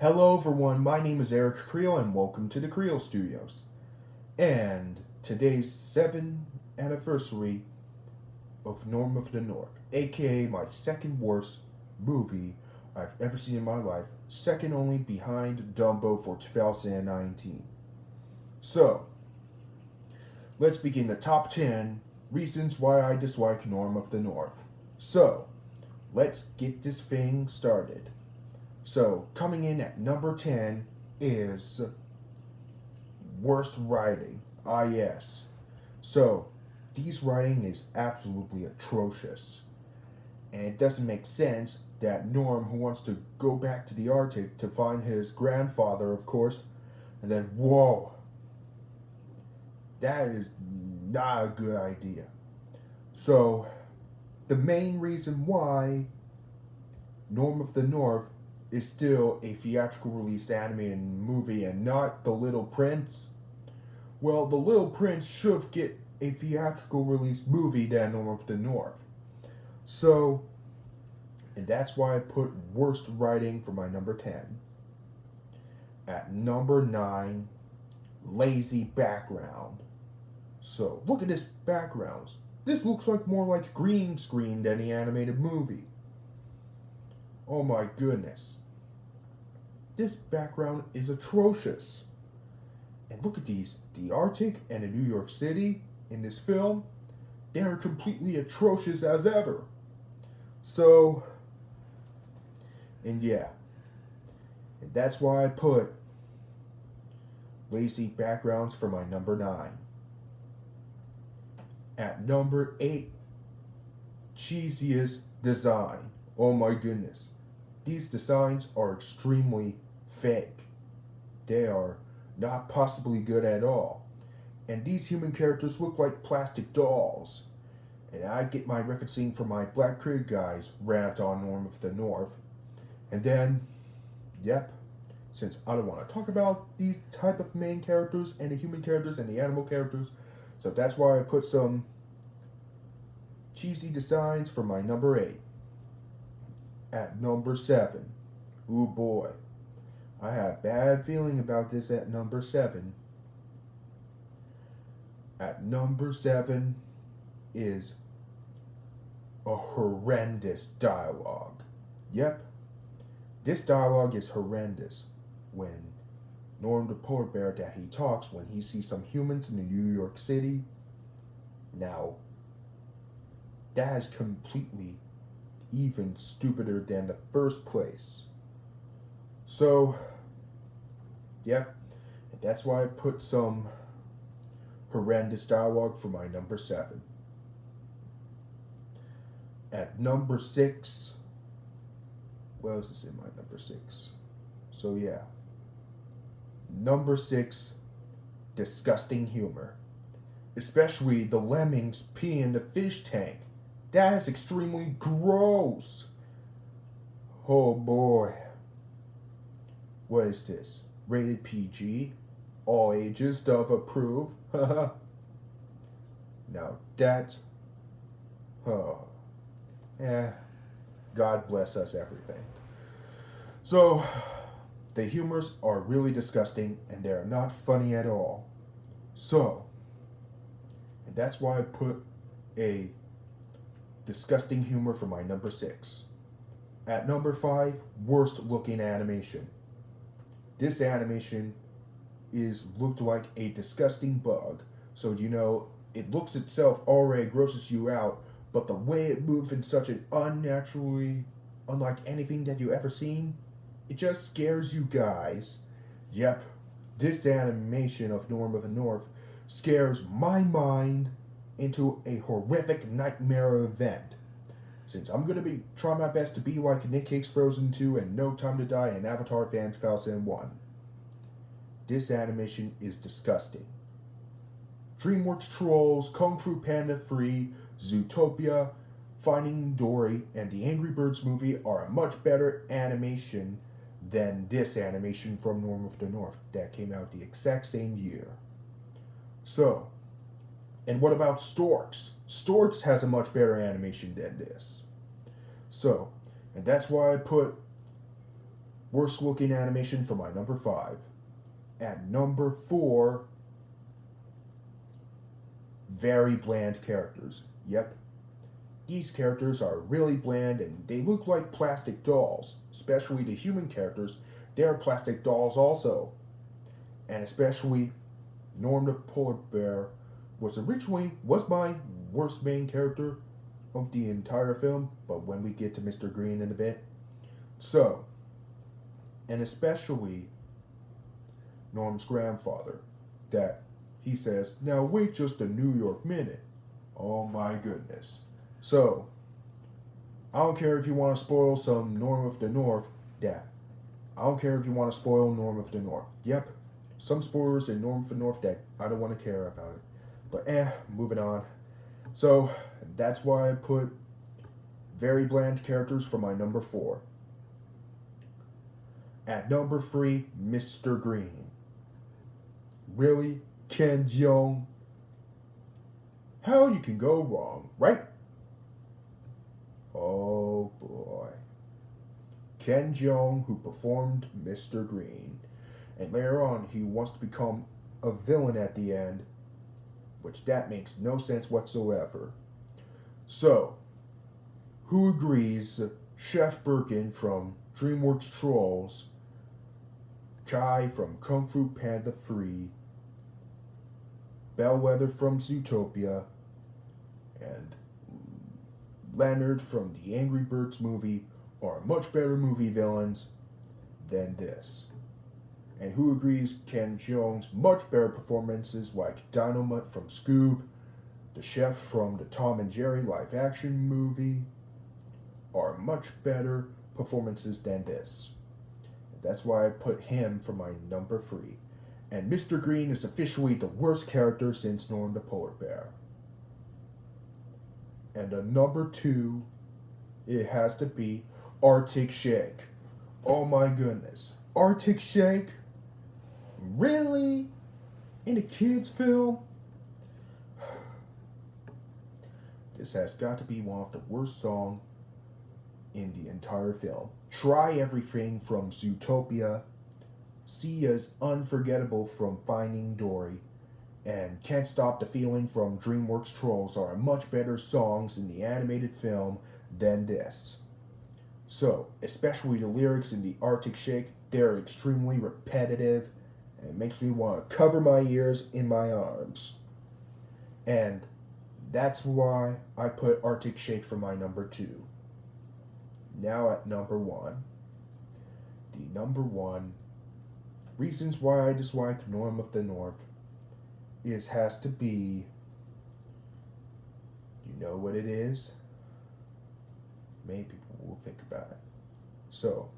Hello everyone, my name is Eric Creel and welcome to the Creel Studios. And today's 7th anniversary of Norm of the North, aka my second worst movie I've ever seen in my life, second only behind Dumbo for 2019. So, let's begin the top 10 reasons why I dislike Norm of the North. So, let's get this thing started. So, coming in at number 10 is worst writing. Ah, yes. So, these writing is absolutely atrocious. And it doesn't make sense that Norm, who wants to go back to the Arctic to find his grandfather, of course, and then, whoa, that is not a good idea. So, the main reason why Norm of the North is still a theatrical released animated movie and not The Little Prince. Well, The Little Prince should get a theatrical released movie than Norm of the North. So, and that's why I put worst writing for my number 10. At number 9, lazy background. So, look at this background. This looks like more like green screen than the animated movie. Oh my goodness. This background is atrocious. And look at these. The Arctic and the New York City in this film, they are completely atrocious as ever. So, and yeah. And that's why I put lazy backgrounds for my number 9. At number 8, cheesiest design. Oh my goodness. These designs are extremely fake. They are not possibly good at all. And these human characters look like plastic dolls. And I get my referencing from my Black Crib guys rant on Norm of the North. And then, yep, since I don't want to talk about these type of main characters and the human characters and the animal characters, so that's why I put some cheesy designs for my number 8. At number 7, ooh boy, I have a bad feeling about this at number 7. At number 7 is a horrendous dialogue. Yep, this dialogue is horrendous when Norm the polar bear that he talks when he sees some humans in New York City. Now, that is completely even stupider than the first place. So, yeah, and that's why I put some horrendous dialogue for my number 7. At number 6, what else is in my number 6? So yeah, number 6, disgusting humor. Especially the lemmings pee in the fish tank. That is extremely gross. Oh boy. What is this? Rated PG? All ages doth approve? Now that... Oh. God bless us everything. So, the humors are really disgusting and they are not funny at all. So, and that's why I put a disgusting humor for my number 6. At number 5, worst looking animation. This animation is looked like a disgusting bug. So it looks itself already grosses you out, but the way it moves in such an unlike anything that you ever seen, it just scares you guys. Yep, this animation of Norm of the North scares my mind into a horrific nightmare event. Since I'm going to be trying my best to be like Nick Cage's Frozen 2 and No Time to Die and Avatar Fan 2001. This animation is disgusting. DreamWorks Trolls, Kung Fu Panda 3, Zootopia, Finding Dory, and the Angry Birds movie are a much better animation than this animation from Norm of the North that came out the exact same year. So, and what about Storks? Storks has a much better animation than this. So, and that's why I put worst looking animation for my number 5. At number 4, very bland characters. Yep, these characters are really bland and they look like plastic dolls. Especially the human characters, they are plastic dolls also. And especially Norm the Polar Bear was my worst main character of the entire film, but when we get to Mr. Green in a bit. So, and especially Norm's grandfather, that he says, "Now wait just a New York minute." Oh my goodness. So, I don't care if you want to spoil some Norm of the North, Dad. I don't care if you want to spoil Norm of the North. Yep, some spoilers in Norm of the North that I don't want to care about it. But moving on. So, that's why I put very bland characters for my number 4. At number 3, Mr. Green. Really? Ken Jeong? How you can go wrong, right? Oh boy. Ken Jeong, who performed Mr. Green. And later on, he wants to become a villain at the end, which that makes no sense whatsoever. So, who agrees Chef Birkin from DreamWorks Trolls, Kai from Kung Fu Panda 3, Bellwether from Zootopia, and Leonard from the Angry Birds movie are much better movie villains than this? And who agrees Ken Jeong's much better performances like Dynamite from Scoob, the chef from the Tom and Jerry live action movie, are much better performances than this? That's why I put him for my number 3. And Mr. Green is officially the worst character since Norm the Polar Bear. And the number 2, it has to be Arctic Shake. Oh my goodness. Arctic Shake? Really? In a kid's film? This has got to be one of the worst songs in the entire film. Try Everything from Zootopia, Sia's Unforgettable from Finding Dory, and Can't Stop the Feeling from DreamWorks Trolls are much better songs in the animated film than this. So, especially the lyrics in the Arctic Shake, they're extremely repetitive, and it makes me want to cover my ears in my arms. And that's why I put Arctic Shake for my number 2. Now at number 1. The number 1 reasons why I dislike Norm of the North has to be, you know what it is? Many people will think about it. So,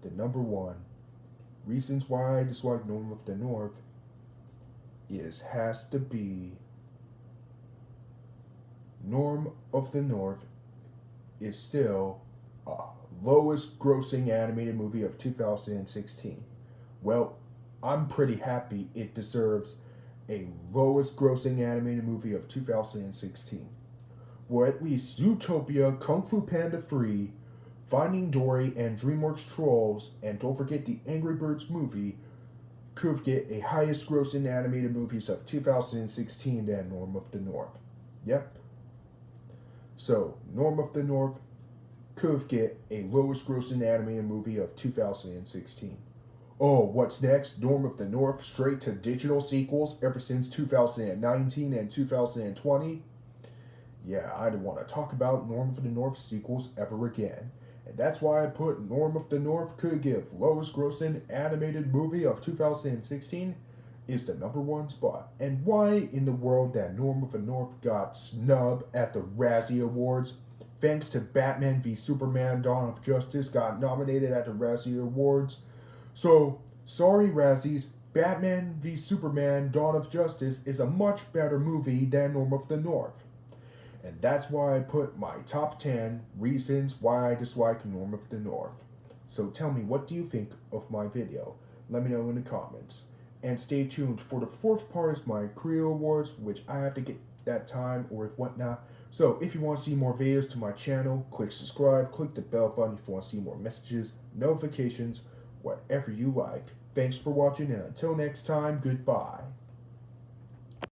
the number 1 reasons why I dislike Norm of the North has to be Norm of the North is still lowest grossing animated movie of 2016. Well, I'm pretty happy it deserves a lowest grossing animated movie of 2016. Where at least Zootopia, Kung Fu Panda 3, Finding Dory, and DreamWorks Trolls, and don't forget the Angry Birds movie, could get a highest grossing animated movies of 2016 than Norm of the North. Yep. So, Norm of the North could get a lowest grossing animated movie of 2016. Oh, what's next? Norm of the North straight to digital sequels ever since 2019 and 2020? Yeah, I don't want to talk about Norm of the North sequels ever again. And that's why I put Norm of the North could give lowest grossing animated movie of 2016 is the number 1 spot. And why in the world that Norm of the North got snubbed at the Razzie Awards, thanks to Batman v Superman Dawn of Justice got nominated at the Razzie Awards. So, sorry Razzies, Batman v Superman Dawn of Justice is a much better movie than Norm of the North. And that's why I put my top 10 reasons why I dislike Norm of the North. So tell me, what do you think of my video? Let me know in the comments. And stay tuned for the 4th part of my Creo Awards, which I have to get that time or if whatnot. So if you want to see more videos to my channel, click subscribe, click the bell button if you want to see more messages, notifications, whatever you like. Thanks for watching, and until next time, goodbye.